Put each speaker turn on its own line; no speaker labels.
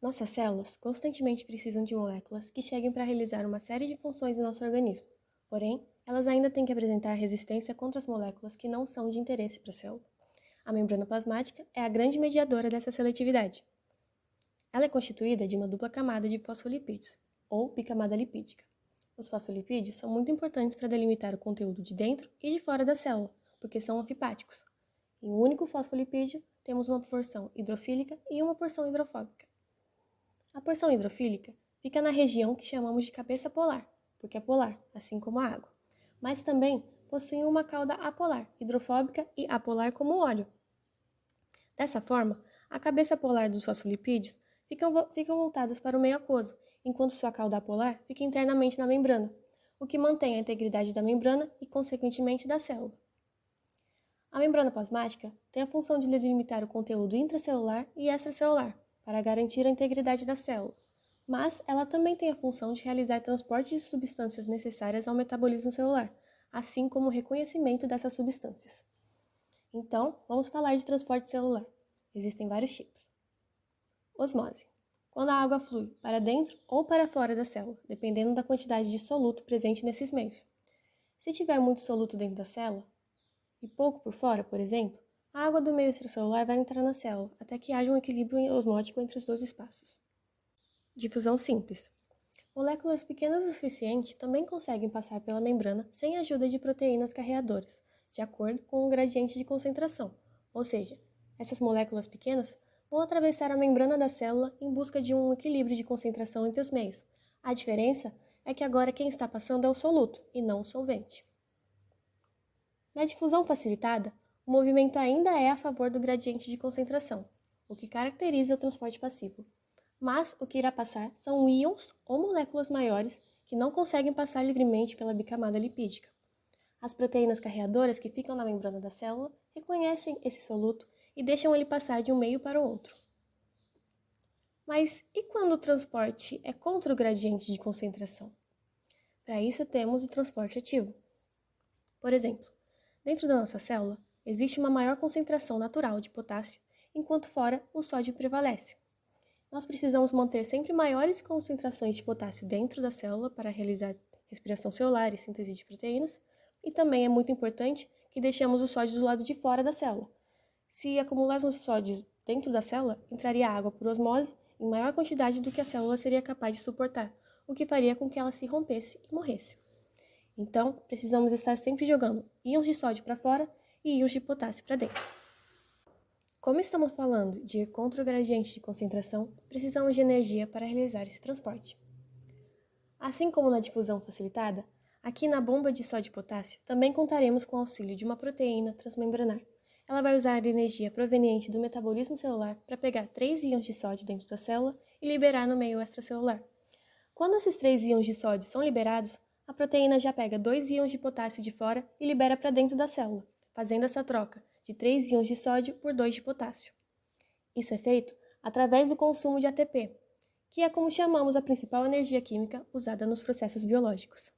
Nossas células constantemente precisam de moléculas que cheguem para realizar uma série de funções no nosso organismo. Porém, elas ainda têm que apresentar resistência contra as moléculas que não são de interesse para a célula. A membrana plasmática é a grande mediadora dessa seletividade. Ela é constituída de uma dupla camada de fosfolipídios, ou bicamada lipídica. Os fosfolipídios são muito importantes para delimitar o conteúdo de dentro e de fora da célula, porque são anfipáticos. Em um único fosfolipídio, temos uma porção hidrofílica e uma porção hidrofóbica. A porção hidrofílica fica na região que chamamos de cabeça polar, porque é polar, assim como a água, mas também possui uma cauda apolar, hidrofóbica e apolar como o óleo. Dessa forma, a cabeça polar dos fosfolipídios ficam voltadas para o meio aquoso, enquanto sua cauda apolar fica internamente na membrana, o que mantém a integridade da membrana e, consequentemente, da célula. A membrana plasmática tem a função de delimitar o conteúdo intracelular e extracelular, para garantir a integridade da célula, mas ela também tem a função de realizar transporte de substâncias necessárias ao metabolismo celular, assim como o reconhecimento dessas substâncias. Então, vamos falar de transporte celular. Existem vários tipos. Osmose. Quando a água flui para dentro ou para fora da célula, dependendo da quantidade de soluto presente nesses meios. Se tiver muito soluto dentro da célula e pouco por fora, por exemplo, a água do meio extracelular vai entrar na célula, até que haja um equilíbrio osmótico entre os dois espaços. Difusão simples. Moléculas pequenas o suficiente também conseguem passar pela membrana sem a ajuda de proteínas carreadoras, de acordo com o gradiente de concentração, ou seja, essas moléculas pequenas vão atravessar a membrana da célula em busca de um equilíbrio de concentração entre os meios. A diferença é que agora quem está passando é o soluto e não o solvente. Na difusão facilitada, o movimento ainda é a favor do gradiente de concentração, o que caracteriza o transporte passivo. Mas o que irá passar são íons ou moléculas maiores que não conseguem passar livremente pela bicamada lipídica. As proteínas carreadoras que ficam na membrana da célula reconhecem esse soluto e deixam ele passar de um meio para o outro. Mas e quando o transporte é contra o gradiente de concentração? Para isso temos o transporte ativo. Por exemplo, dentro da nossa célula existe uma maior concentração natural de potássio, enquanto fora o sódio prevalece. Nós precisamos manter sempre maiores concentrações de potássio dentro da célula para realizar respiração celular e síntese de proteínas, e também é muito importante que deixemos o sódio do lado de fora da célula. Se acumularmos sódios dentro da célula, entraria água por osmose em maior quantidade do que a célula seria capaz de suportar, o que faria com que ela se rompesse e morresse. Então, precisamos estar sempre jogando íons de sódio para fora e íons de potássio para dentro. Como estamos falando de ir contra o gradiente de concentração, precisamos de energia para realizar esse transporte. Assim como na difusão facilitada, aqui na bomba de sódio e potássio também contaremos com o auxílio de uma proteína transmembranar. Ela vai usar energia proveniente do metabolismo celular para pegar 3 íons de sódio dentro da célula e liberar no meio extracelular. Quando esses 3 íons de sódio são liberados, a proteína já pega 2 íons de potássio de fora e libera para dentro da célula, fazendo essa troca de 3 íons de sódio por 2 de potássio. Isso é feito através do consumo de ATP, que é como chamamos a principal energia química usada nos processos biológicos.